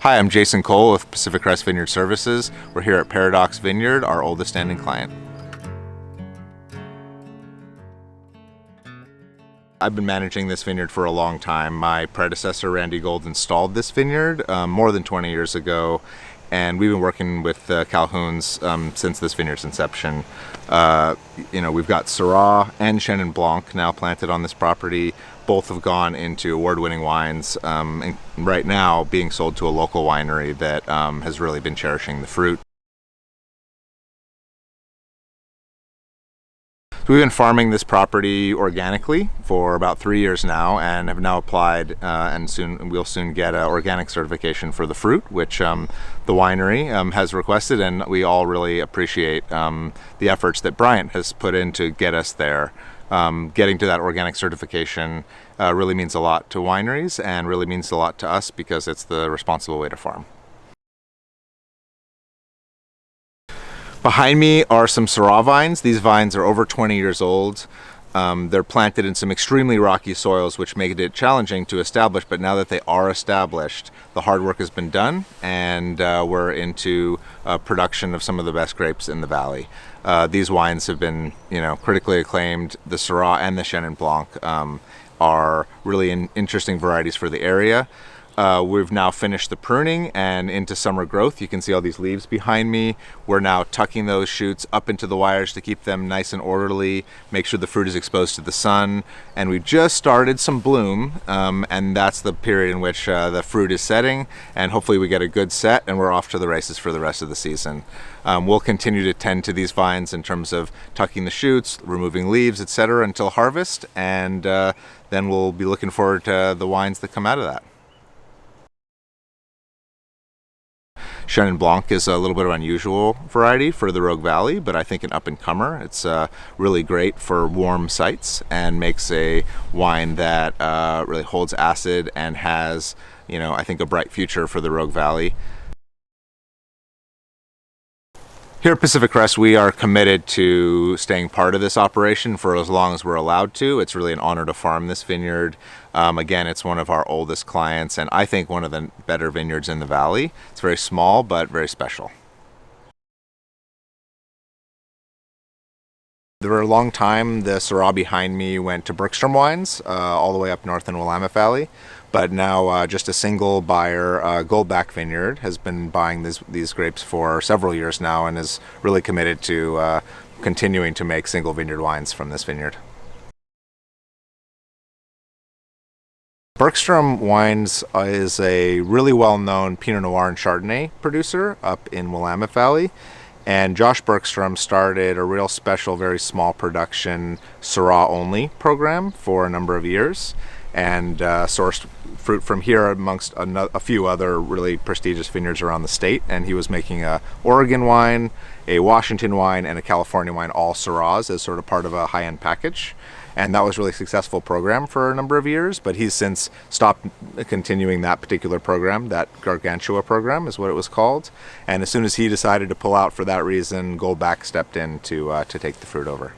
Hi, I'm Jason Cole with Pacific Crest Vineyard Services. We're here at Paradox Vineyard, our oldest standing client. I've been managing this vineyard for a long time. My predecessor, Randy Gold, installed this vineyard more than 20 years ago, and we've been working with Calhouns since this vineyard's inception. We've got Syrah and Chenin Blanc now planted on this property. Both have gone into award-winning wines, and right now being sold to a local winery that has really been cherishing the fruit. So we've been farming this property organically for about 3 years now, and have now applied, and we'll soon get an organic certification for the fruit, which the winery has requested, and we all really appreciate the efforts that Bryant has put in to get us there. Getting to that organic certification really means a lot to wineries and really means a lot to us because it's the responsible way to farm. Behind me are some Syrah vines. These vines are over 20 years old. They're planted in some extremely rocky soils, which made it challenging to establish, but now that they are established, the hard work has been done, and we're into production of some of the best grapes in the valley. These wines have been, critically acclaimed. The Syrah and the Chenin Blanc are really interesting varieties for the area. We've now finished the pruning and into summer growth. You can see all these leaves behind me. We're now tucking those shoots up into the wires to keep them nice and orderly, make sure the fruit is exposed to the sun. And we've just started some bloom, and that's the period in which the fruit is setting, and hopefully we get a good set and we're off to the races for the rest of the season. We'll continue to tend to these vines in terms of tucking the shoots, removing leaves, etc. until harvest, and then we'll be looking forward to the wines that come out of that. Chenin Blanc is a little bit of an unusual variety for the Rowe Valley, but I think an up-and-comer. It's really great for warm sites and makes a wine that really holds acid and has, I think a bright future for the Rowe Valley. Here at Pacific Crest, we are committed to staying part of this operation for as long as we're allowed to. It's really an honor to farm this vineyard. Again, it's one of our oldest clients, and I think one of the better vineyards in the valley. It's very small, but very special. For a long time, the Syrah behind me went to Bergstrom Wines, all the way up north in Willamette Valley. But now just a single buyer, Goldback Vineyard, has been buying these grapes for several years now and is really committed to continuing to make single vineyard wines from this vineyard. Bergstrom Wines is a really well-known Pinot Noir and Chardonnay producer up in Willamette Valley. And Josh Bergstrom started a real special, very small production Syrah-only program for a number of years, and sourced fruit from here amongst a few other really prestigious vineyards around the state. And he was making a Oregon wine, a Washington wine, and a California wine, all Syrahs, as sort of part of a high-end package. And that was a really successful program for a number of years, but he's since stopped continuing that particular program. That Gargantua program is what it was called. And as soon as he decided to pull out for that reason, Goldback stepped in to take the fruit over.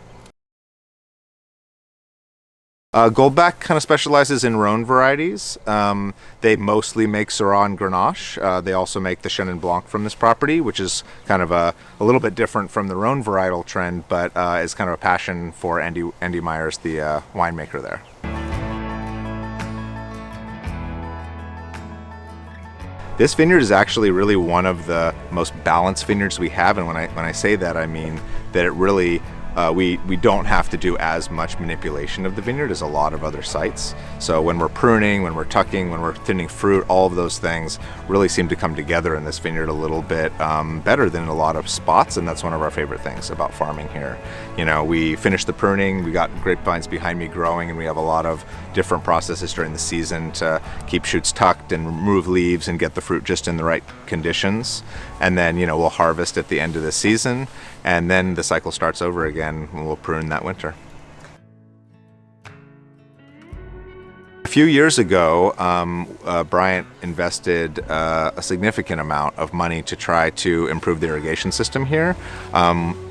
Goldback kind of specializes in Rhone varieties. They mostly make Syrah and Grenache. They also make the Chenin Blanc from this property, which is kind of a little bit different from the Rhone varietal trend, but is kind of a passion for Andy Myers, the winemaker there. This vineyard is actually really one of the most balanced vineyards we have, and when I say that, I mean that it really we don't have to do as much manipulation of the vineyard as a lot of other sites. So when we're pruning, when we're tucking, when we're thinning fruit, all of those things really seem to come together in this vineyard a little bit better than in a lot of spots, and that's one of our favorite things about farming here. We finished the pruning, we got grapevines behind me growing, and we have a lot of different processes during the season to keep shoots tucked and remove leaves and get the fruit just in the right conditions. And then, we'll harvest at the end of the season, and then the cycle starts over again, and we'll prune that winter. A few years ago, Bryant invested a significant amount of money to try to improve the irrigation system here.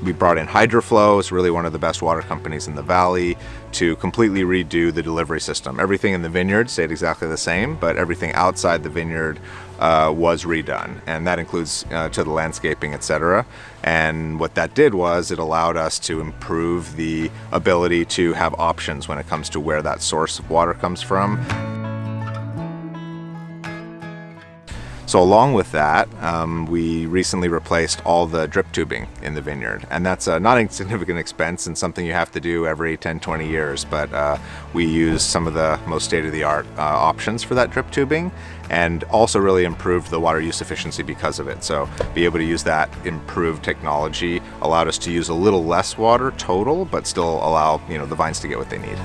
We brought in Hydroflow, it's really one of the best water companies in the valley, to completely redo the delivery system. Everything in the vineyard stayed exactly the same, but everything outside the vineyard was redone, and that includes to the landscaping, etc. And what that did was it allowed us to improve the ability to have options when it comes to where that source of water comes from. So along with that, we recently replaced all the drip tubing in the vineyard, and that's not a significant expense and something you have to do every 10-20 years, but we use some of the most state-of-the-art options for that drip tubing, and also really improved the water use efficiency because of it. So be able to use that improved technology allowed us to use a little less water total, but still allow the vines to get what they need.